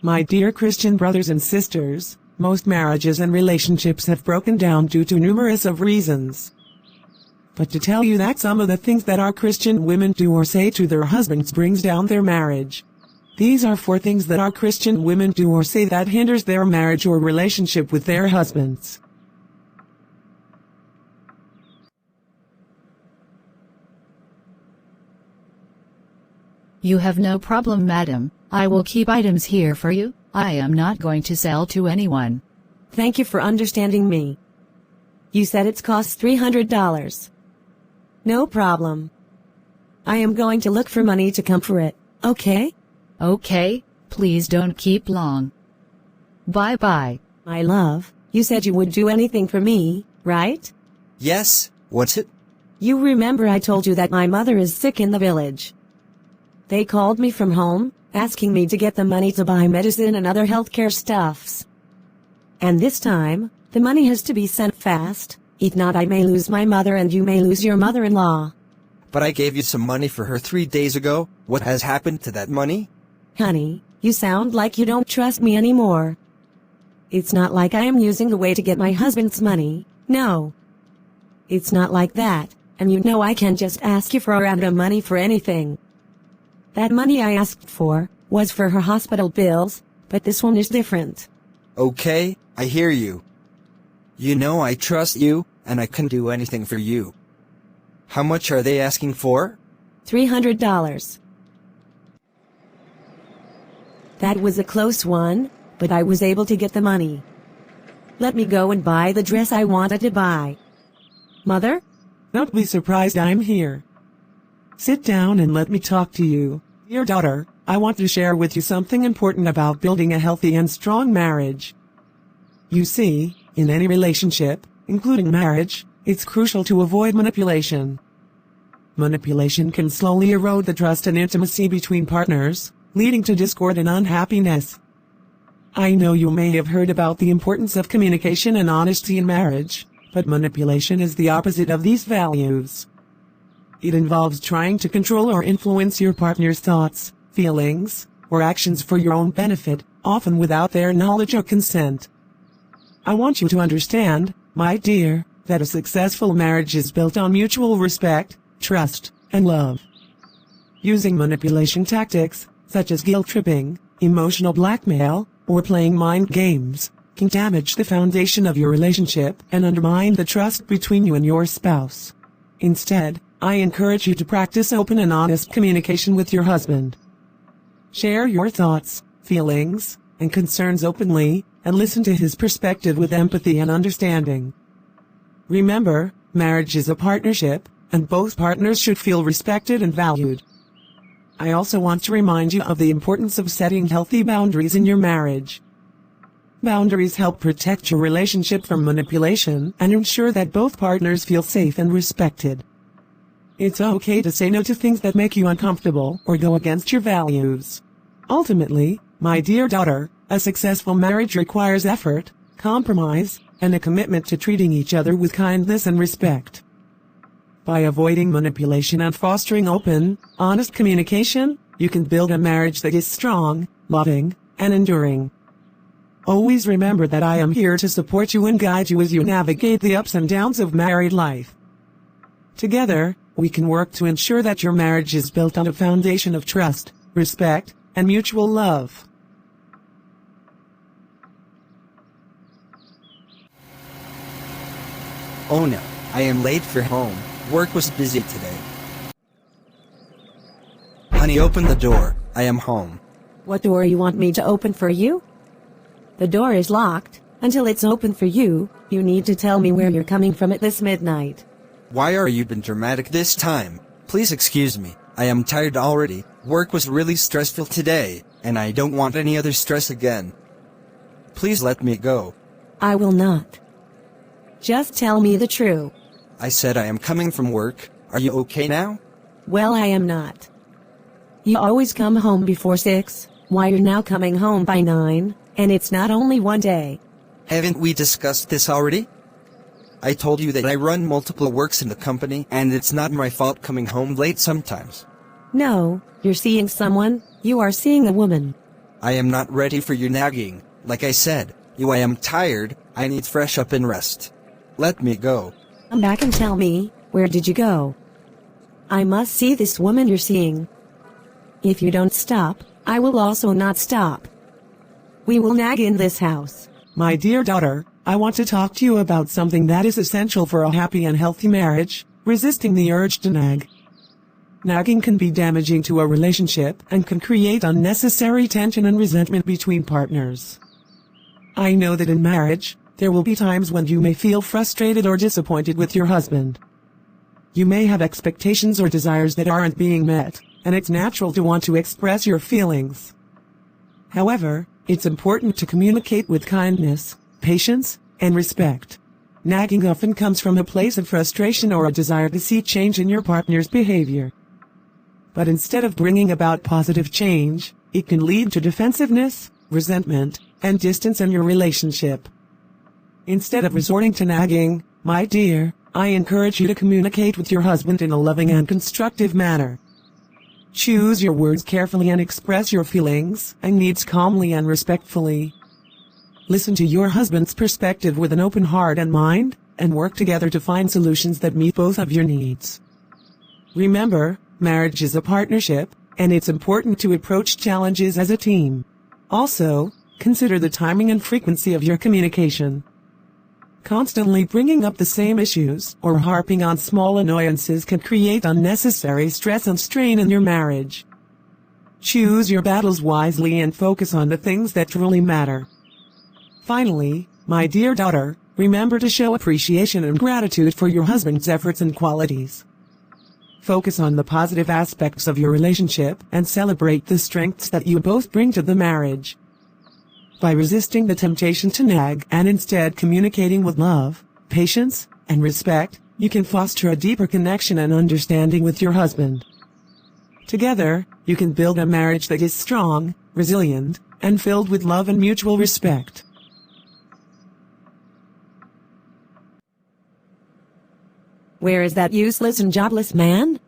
My dear Christian brothers and sisters, most marriages and relationships have broken down due to numerous of reasons. But to tell you that some of the things that our Christian women do or say to their husbands brings down their marriage. These are 4 things that our Christian women do or say that hinders their marriage or relationship with their husbands. You have no problem, madam. I will keep items here for you. I am not going to sell to anyone. Thank you for understanding me. You said it's cost $300. No problem. I am going to look for money to come for it, okay? Okay, please don't keep long. Bye-bye. My love, you said you would do anything for me, right? Yes, what's it? You remember I told you that my mother is sick in the village. They called me from home, asking me to get the money to buy medicine and other healthcare stuffs. And this time, the money has to be sent fast, if not I may lose my mother and you may lose your mother-in-law. But I gave you some money for her 3 days ago. What has happened to that money? Honey, you sound like you don't trust me anymore. It's not like I am using the way to get my husband's money, no. It's not like that, and you know I can't just ask you for random money for anything. That money I asked for was for her hospital bills, but this one is different. Okay, I hear you. You know I trust you, and I can do anything for you. How much are they asking for? $300. That was a close one, but I was able to get the money. Let me go and buy the dress I wanted to buy. Mother? Don't be surprised I'm here. Sit down and let me talk to you. Dear daughter, I want to share with you something important about building a healthy and strong marriage. You see, in any relationship, including marriage, it's crucial to avoid manipulation. Manipulation can slowly erode the trust and intimacy between partners, leading to discord and unhappiness. I know you may have heard about the importance of communication and honesty in marriage, but manipulation is the opposite of these values. It involves trying to control or influence your partner's thoughts, feelings, or actions for your own benefit, often without their knowledge or consent. I want you to understand, my dear, that a successful marriage is built on mutual respect, trust, and love. Using manipulation tactics, such as guilt-tripping, emotional blackmail, or playing mind games, can damage the foundation of your relationship and undermine the trust between you and your spouse. Instead, I encourage you to practice open and honest communication with your husband. Share your thoughts, feelings, and concerns openly, and listen to his perspective with empathy and understanding. Remember, marriage is a partnership, and both partners should feel respected and valued. I also want to remind you of the importance of setting healthy boundaries in your marriage. Boundaries help protect your relationship from manipulation and ensure that both partners feel safe and respected. It's okay to say no to things that make you uncomfortable or go against your values. Ultimately, my dear daughter, a successful marriage requires effort, compromise, and a commitment to treating each other with kindness and respect. By avoiding manipulation and fostering open, honest communication, you can build a marriage that is strong, loving, and enduring. Always remember that I am here to support you and guide you as you navigate the ups and downs of married life. Together, we can work to ensure that your marriage is built on a foundation of trust, respect, and mutual love. Oh no, I am late for home. Work was busy today. Honey, open the door. I am home. What door you want me to open for you? The door is locked. Until it's open for you, you need to tell me where you're coming from at this midnight. Why are you being dramatic this time? Please excuse me. I am tired already. Work was really stressful today, and I don't want any other stress again. Please let me go. I will not. Just tell me the truth. I said I am coming from work. Are you okay now? Well, I am not. You always come home before 6, why you're now coming home by 9, and it's not only one day. Haven't we discussed this already? I told you that I run multiple works in the company, and it's not my fault coming home late sometimes. No, you're seeing someone, you are seeing a woman. I am not ready for your nagging. Like I said, I am tired, I need fresh up and rest. Let me go. Come back and tell me, where did you go? I must see this woman you're seeing. If you don't stop, I will also not stop. We will nag in this house. My dear daughter, I want to talk to you about something that is essential for a happy and healthy marriage: resisting the urge to nag. Nagging can be damaging to a relationship and can create unnecessary tension and resentment between partners. I know that in marriage, there will be times when you may feel frustrated or disappointed with your husband. You may have expectations or desires that aren't being met, and it's natural to want to express your feelings. However, it's important to communicate with kindness, patience, and respect. Nagging often comes from a place of frustration or a desire to see change in your partner's behavior. But instead of bringing about positive change, it can lead to defensiveness, resentment, and distance in your relationship. Instead of resorting to nagging, my dear, I encourage you to communicate with your husband in a loving and constructive manner. Choose your words carefully and express your feelings and needs calmly and respectfully. Listen to your husband's perspective with an open heart and mind, and work together to find solutions that meet both of your needs. Remember, marriage is a partnership, and it's important to approach challenges as a team. Also, consider the timing and frequency of your communication. Constantly bringing up the same issues or harping on small annoyances can create unnecessary stress and strain in your marriage. Choose your battles wisely and focus on the things that truly matter. Finally, my dear daughter, remember to show appreciation and gratitude for your husband's efforts and qualities. Focus on the positive aspects of your relationship and celebrate the strengths that you both bring to the marriage. By resisting the temptation to nag and instead communicating with love, patience, and respect, you can foster a deeper connection and understanding with your husband. Together, you can build a marriage that is strong, resilient, and filled with love and mutual respect. Where is that useless and jobless man?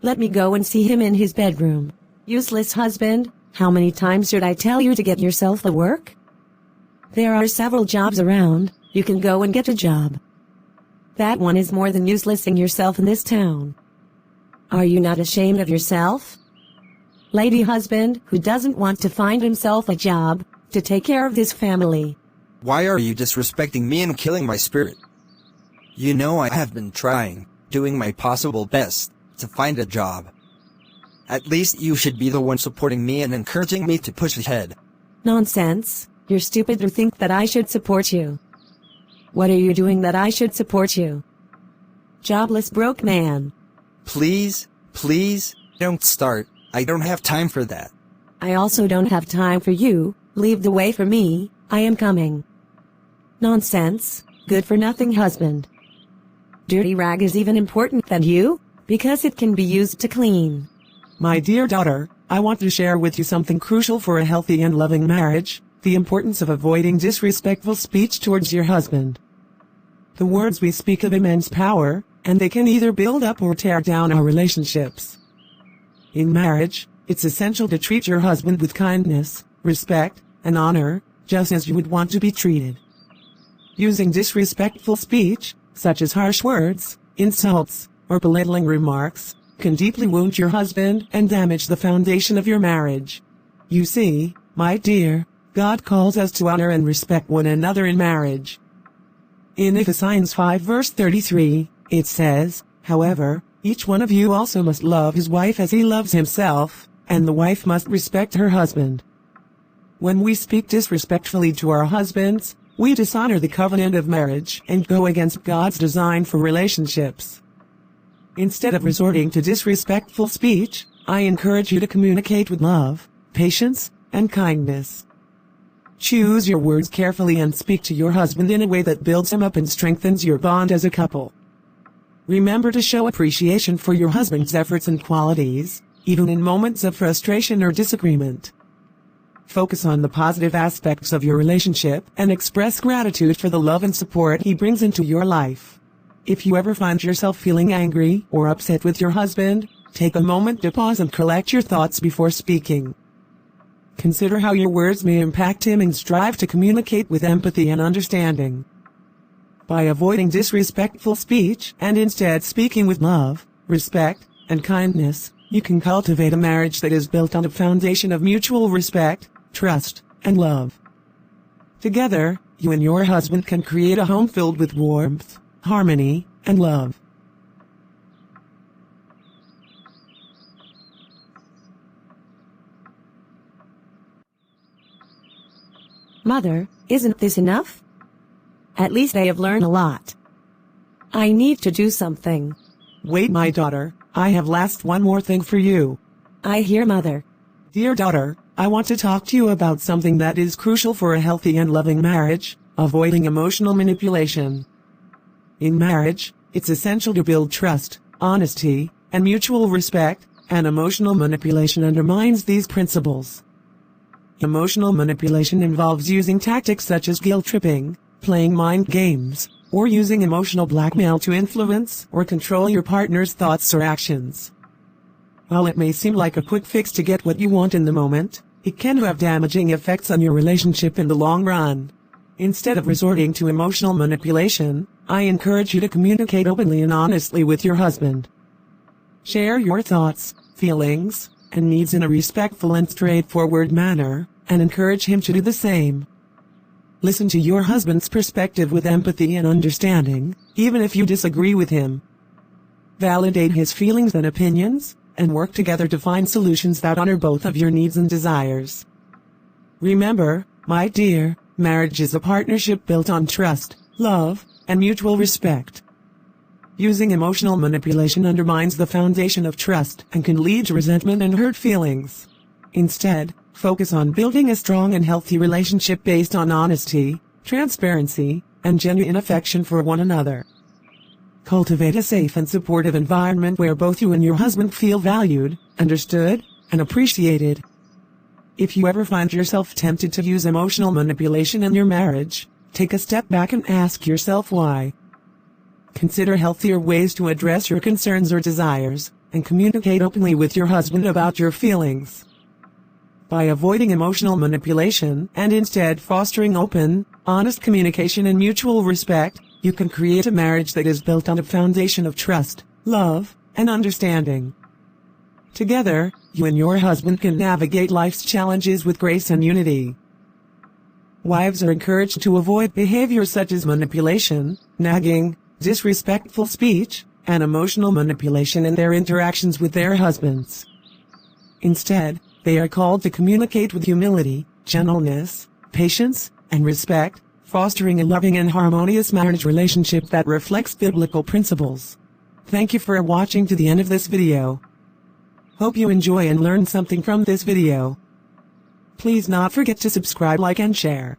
Let me go and see him in his bedroom. Useless husband, how many times should I tell you to get yourself the work? There are several jobs around, you can go and get a job. That one is more than uselessing yourself in this town. Are you not ashamed of yourself? Lady husband who doesn't want to find himself a job to take care of this family. Why are you disrespecting me and killing my spirit? You know I have been trying, doing my possible best, to find a job. At least you should be the one supporting me and encouraging me to push ahead. Nonsense. You're stupid to think that I should support you. What are you doing that I should support you? Jobless broke man. Please, don't start. I don't have time for that. I also don't have time for you. Leave the way for me. I am coming. Nonsense. Good for nothing husband. Dirty rag is even important than you, because it can be used to clean. My dear daughter, I want to share with you something crucial for a healthy and loving marriage: the importance of avoiding disrespectful speech towards your husband. The words we speak have immense power, and they can either build up or tear down our relationships. In marriage, it's essential to treat your husband with kindness, respect, and honor, just as you would want to be treated. Using disrespectful speech, such as harsh words, insults, or belittling remarks, can deeply wound your husband and damage the foundation of your marriage. You see, my dear, God calls us to honor and respect one another in marriage. In Ephesians 5 verse 33, it says, "However, each one of you also must love his wife as he loves himself, and the wife must respect her husband." When we speak disrespectfully to our husbands, we dishonor the covenant of marriage and go against God's design for relationships. Instead of resorting to disrespectful speech, I encourage you to communicate with love, patience, and kindness. Choose your words carefully and speak to your husband in a way that builds him up and strengthens your bond as a couple. Remember to show appreciation for your husband's efforts and qualities, even in moments of frustration or disagreement. Focus on the positive aspects of your relationship and express gratitude for the love and support he brings into your life. If you ever find yourself feeling angry or upset with your husband, take a moment to pause and collect your thoughts before speaking. Consider how your words may impact him and strive to communicate with empathy and understanding. By avoiding disrespectful speech and instead speaking with love, respect, and kindness, you can cultivate a marriage that is built on a foundation of mutual respect, trust, and love. Together, you and your husband can create a home filled with warmth, harmony, and love. Mother, isn't this enough? At least I have learned a lot. I need to do something. Wait, my daughter, I have one more thing for you. I hear, Mother. Dear daughter, I want to talk to you about something that is crucial for a healthy and loving marriage: avoiding emotional manipulation. In marriage, it's essential to build trust, honesty, and mutual respect, and emotional manipulation undermines these principles. Emotional manipulation involves using tactics such as guilt-tripping, playing mind games, or using emotional blackmail to influence or control your partner's thoughts or actions. While it may seem like a quick fix to get what you want in the moment, it can have damaging effects on your relationship in the long run. Instead of resorting to emotional manipulation, I encourage you to communicate openly and honestly with your husband. Share your thoughts, feelings, and needs in a respectful and straightforward manner, and encourage him to do the same. Listen to your husband's perspective with empathy and understanding, even if you disagree with him. Validate his feelings and opinions, and work together to find solutions that honor both of your needs and desires. Remember, my dear, marriage is a partnership built on trust, love, and mutual respect. Using emotional manipulation undermines the foundation of trust and can lead to resentment and hurt feelings. Instead, focus on building a strong and healthy relationship based on honesty, transparency, and genuine affection for one another. Cultivate a safe and supportive environment where both you and your husband feel valued, understood, and appreciated. If you ever find yourself tempted to use emotional manipulation in your marriage, take a step back and ask yourself why. Consider healthier ways to address your concerns or desires, and communicate openly with your husband about your feelings. By avoiding emotional manipulation and instead fostering open, honest communication and mutual respect, you can create a marriage that is built on a foundation of trust, love, and understanding. Together, you and your husband can navigate life's challenges with grace and unity. Wives are encouraged to avoid behaviors such as manipulation, nagging, disrespectful speech, and emotional manipulation in their interactions with their husbands. Instead, they are called to communicate with humility, gentleness, patience, and respect, fostering a loving and harmonious marriage relationship that reflects biblical principles. Thank you for watching to the end of this video. Hope you enjoy and learn something from this video. Please not forget to subscribe, like, and share.